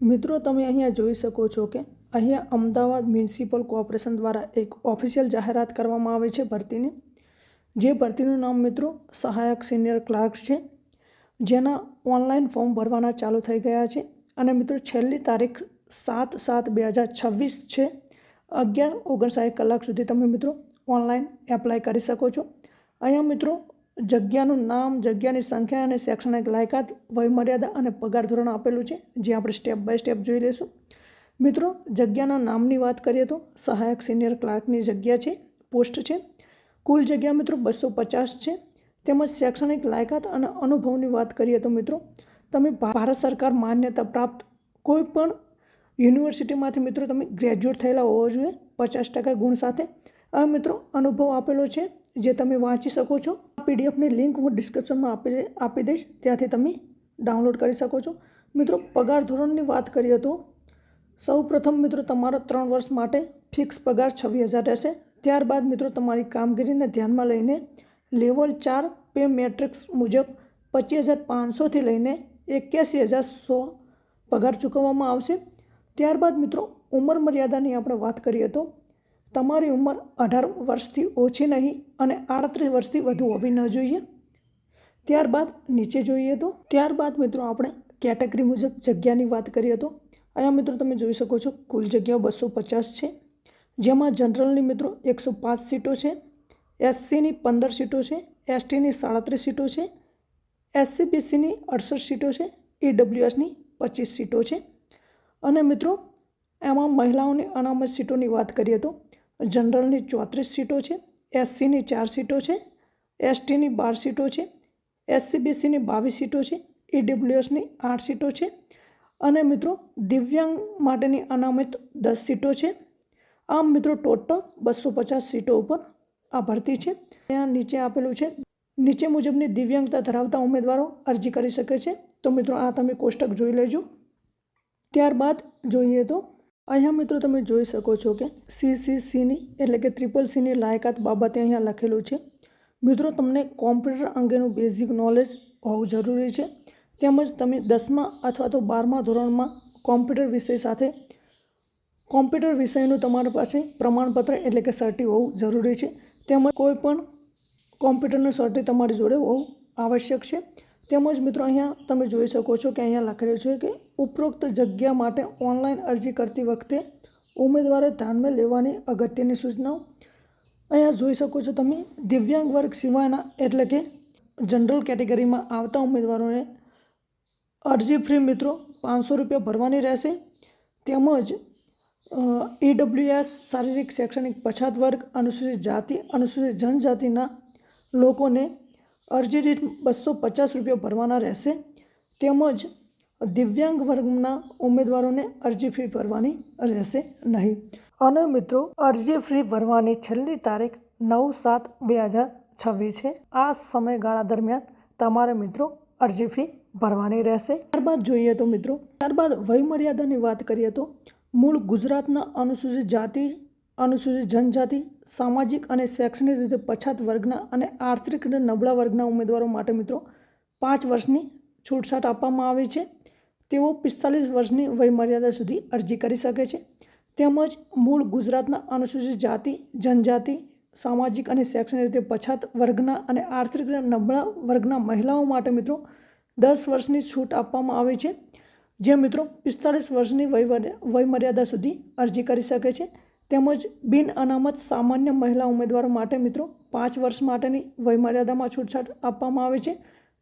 મિત્રો તમે અહીંયા જોઈ શકો છો કે અહીંયા અમદાવાદ મ્યુનિસિપલ કોર્પોરેશન દ્વારા એક ઓફિશિયલ જાહેરાત કરવામાં આવે છે ભરતીની, જે ભરતીનું નામ મિત્રો સહાયક સિનિયર ક્લાર્ક છે, જેના ઓનલાઈન ફોર્મ ભરવાના ચાલુ થઈ ગયા છે અને મિત્રો છેલ્લી તારીખ 7/7/2026 છે. 11:59 કલાક સુધી તમે મિત્રો ઓનલાઈન એપ્લાય કરી શકો છો. અહીંયા મિત્રો જગ્યાનું નામ, જગ્યાની સંખ્યા અને શૈક્ષણિક લાયકાત, વયમર્યાદા અને પગાર ધોરણ આપેલું છે, જે આપણે સ્ટેપ બાય સ્ટેપ જોઈ લઈશું. મિત્રો જગ્યાના નામની વાત કરીએ તો સહાયક સિનિયર ક્લાર્કની જગ્યા છે, પોસ્ટ છે. કુલ જગ્યા મિત્રો 250 છે. તેમજ શૈક્ષણિક લાયકાત અને અનુભવની વાત કરીએ તો મિત્રો તમે ભારત સરકાર માન્યતા પ્રાપ્ત કોઈ પણ યુનિવર્સિટીમાંથી મિત્રો તમે ગ્રેજ્યુએટ થયેલા હોવા જોઈએ 50% ગુણ સાથે. આ મિત્રો અનુભવ આપેલો છે, જે તમે વાંચી શકો છો. આ પીડીએફની લિંક હું ડિસ્ક્રિપ્શનમાં આપી દઈશ, ત્યાંથી તમે ડાઉનલોડ કરી શકો છો. મિત્રો પગાર ધોરણની વાત કરીએ તો સૌ પ્રથમ મિત્રો તમારો 3 વર્ષ માટે ફિક્સ પગાર 26,000 રહેશે. ત્યારબાદ મિત્રો તમારી કામગીરીને ધ્યાનમાં લઈને લેવલ 4 પે મેટ્રિક્સ મુજબ 25,500થી લઈને 81,100 પગાર ચૂકવવામાં આવશે. ત્યારબાદ મિત્રો ઉંમર મર્યાદાની આપણે વાત કરીએ તો તમારી ઉંમર 18 વર્ષથી ઓછી નહીં અને 38 વર્ષથી વધુ હોવી ન જોઈએ. ત્યારબાદ નીચે જોઈએ તો ત્યારબાદ મિત્રો આપણે કેટેગરી મુજબ જગ્યાની વાત કરીએ તો અહીંયા મિત્રો તમે જોઈ શકો છો કુલ જગ્યાઓ 250 છે, જેમાં જનરલની મિત્રો 105 સીટો છે, એસસીની 15 સીટો છે, એસટીની 37 સીટો છે, એસસીબીસીની 68 સીટો છે, ઈડબ્લ્યુએસની 25 સીટો છે. અને મિત્રો એમાં મહિલાઓની અનામત સીટોની વાત કરીએ તો જનરલની 34 સીટો છે, એસસીની 4 સીટો છે, એસટીની 12 સીટો છે, એસસીબીસીની 22 સીટો છે, ઈડબ્લ્યુએસની 8 સીટો છે અને મિત્રો દિવ્યાંગ માટેની અનામત 10 સીટો છે. આમ મિત્રો ટોટલ 250 સીટો ઉપર આ ભરતી છે. ત્યાં નીચે આપેલું છે, નીચે મુજબની દિવ્યાંગતા ધરાવતા ઉમેદવારો અરજી કરી શકે છે. તો મિત્રો આ તમે કોષ્ટક જોઈ લેજો. ત્યારબાદ જોઈએ તો અહીંયા મિત્રો તમે જોઈ શકો છો કે CCCની એટલે કે CCCની લાયકાત બાબતે અહીંયા લખેલું છે. મિત્રો તમને કોમ્પ્યુટર અંગેનું બેઝિક નોલેજ હોવું જરૂરી છે. તેમજ તમે 10મા અથવા તો 12મા ધોરણમાં કોમ્પ્યુટર વિષય સાથે કોમ્પ્યુટર વિષયનું તમારી પાસે પ્રમાણપત્ર એટલે કે સર્ટી હોવું જરૂરી છે. તેમજ કોઈ પણ કોમ્પ્યુટરનું સર્ટી તમારી જોડે હોવું આવશ્યક છે. તેમજ મિત્રો અહીંયા તમે જોઈ શકો છો કે અહીંયા લખેલું છે કે ઉપરોક્ત જગ્યા માટે ઓનલાઈન અરજી કરતી વખતે ઉમેદવારે ધ્યાનમાં લેવાની અગત્યની સૂચનાઓ. અહીંયા જોઈ શકો છો તમે દિવ્યાંગ વર્ગ સિવાયના એટલે કે જનરલ કેટેગરીમાં આવતા ઉમેદવારોને અરજી ફી મિત્રો 500 રૂપિયા ભરવાની રહેશે. તેમજ ઈડબ્લ્યુએસ શારીરિક શૈક્ષણિક પછાત વર્ગ, અનુસૂચિત જાતિ, અનુસૂચિત જનજાતિના લોકોને અરજી દીઠ 250 રૂપિયા ભરવાના રહેશે. તેમજ દિવ્યાંગ વર્ગના ઉમેદવારોને અરજી ફી ભરવાની રહેશે નહીં. અને મિત્રો અરજી ફી ભરવાની છેલ્લી તારીખ 9/7/2026 છે. આ સમયગાળા દરમિયાન તમારે મિત્રો અરજી ફી ભરવાની રહેશે. ત્યારબાદ જોઈએ તો મિત્રો ત્યારબાદ વયમર્યાદાની વાત કરીએ તો મૂળ ગુજરાતના અનુસૂચિત જાતિ, અનુસૂચિત જનજાતિ, સામાજિક અને શૈક્ષણિક રીતે પછાત વર્ગના અને આર્થિક રીતે નબળા વર્ગના ઉમેદવારો માટે મિત્રો 5 વર્ષની છૂટછાટ આપવામાં આવી છે. તેઓ 45 વર્ષની વયમર્યાદા સુધી અરજી કરી શકે છે. તેમજ મૂળ ગુજરાતના અનુસૂચિત જાતિ, જનજાતિ, સામાજિક અને શૈક્ષણિક રીતે પછાત વર્ગના અને આર્થિક રીતે નબળા વર્ગના મહિલાઓ માટે મિત્રો 10 વર્ષની છૂટ આપવામાં આવી છે, જે મિત્રો 45 વર્ષની વયમર્યાદા સુધી અરજી કરી શકે છે. તેમજ બિન અનામત સામાન્ય મહિલા ઉમેદવારો માટે મિત્રો 5 વર્ષ માટેની વયમર્યાદામાં છૂટછાટ આપવામાં આવે છે,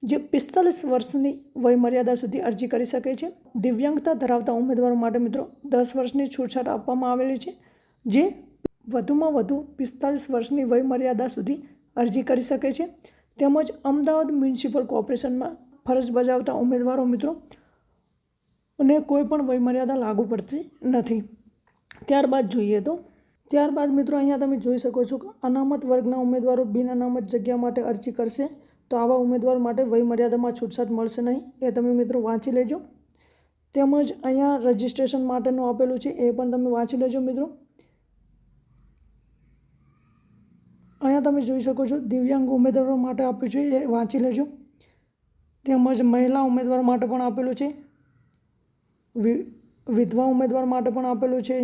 જે 45 વર્ષની વયમર્યાદા સુધી અરજી કરી શકે છે. દિવ્યાંગતા ધરાવતા ઉમેદવારો માટે મિત્રો 10 વર્ષની છૂટછાટ આપવામાં આવેલી છે, જે વધુમાં વધુ 45 વર્ષની વયમર્યાદા સુધી અરજી કરી શકે છે. તેમજ અમદાવાદ મ્યુનિસિપલ કોર્પોરેશનમાં ફરજ બજાવતા ઉમેદવારો મિત્રો અને કોઈ પણ વયમર્યાદા લાગુ પડતી નથી. ત્યારબાદ જોઈએ તો ત્યારબાદ મિત્રો અહીંયા તમે જોઈ શકો છો કે અનામત વર્ગના ઉમેદવારો બિન અનામત જગ્યા માટે અરજી કરશે તો આવા ઉમેદવાર માટે વયમર્યાદામાં છૂટછાટ મળશે નહીં, એ તમે મિત્રો વાંચી લેજો. તેમજ અહીંયા રજિસ્ટ્રેશન માટેનું આપેલું છે, એ પણ તમે વાંચી લેજો મિત્રો. અહીંયા તમે જોઈ શકો છો દિવ્યાંગ ઉમેદવારો માટે આપ્યું છે, એ વાંચી લેજો. તેમજ મહિલા ઉમેદવાર માટે પણ આપેલું છે. વિધવા ઉમેદવાર માટે પણ આપેલું છે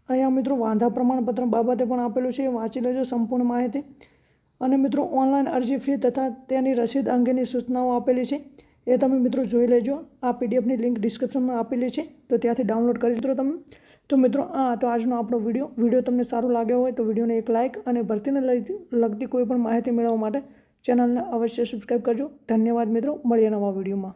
અહીંયા મિત્રો વાંધા પ્રમાણપત્ર બાબતે પણ આપેલું છે, વાંચી લેજો સંપૂર્ણ માહિતી. અને મિત્રો ઓનલાઈન અરજી ફી તથા તેની રસીદ અંગેની સૂચનાઓ આપેલી છે, એ તમે મિત્રો જોઈ લેજો. આ પીડીએફની લિંક ડિસ્ક્રિપ્શનમાં આપેલી છે, તો ત્યાંથી ડાઉનલોડ કરી લો તમે. તો મિત્રો તો આજનો આપણો વિડીયો તમને સારો લાગ્યો હોય તો વિડીયોને એક લાઇક અને ભરતીને લગતી કોઈ પણ માહિતી મેળવવા માટે ચેનલને અવશ્ય સબસ્ક્રાઈબ કરજો. ધન્યવાદ મિત્રો, મળીએ નવા વિડીયોમાં.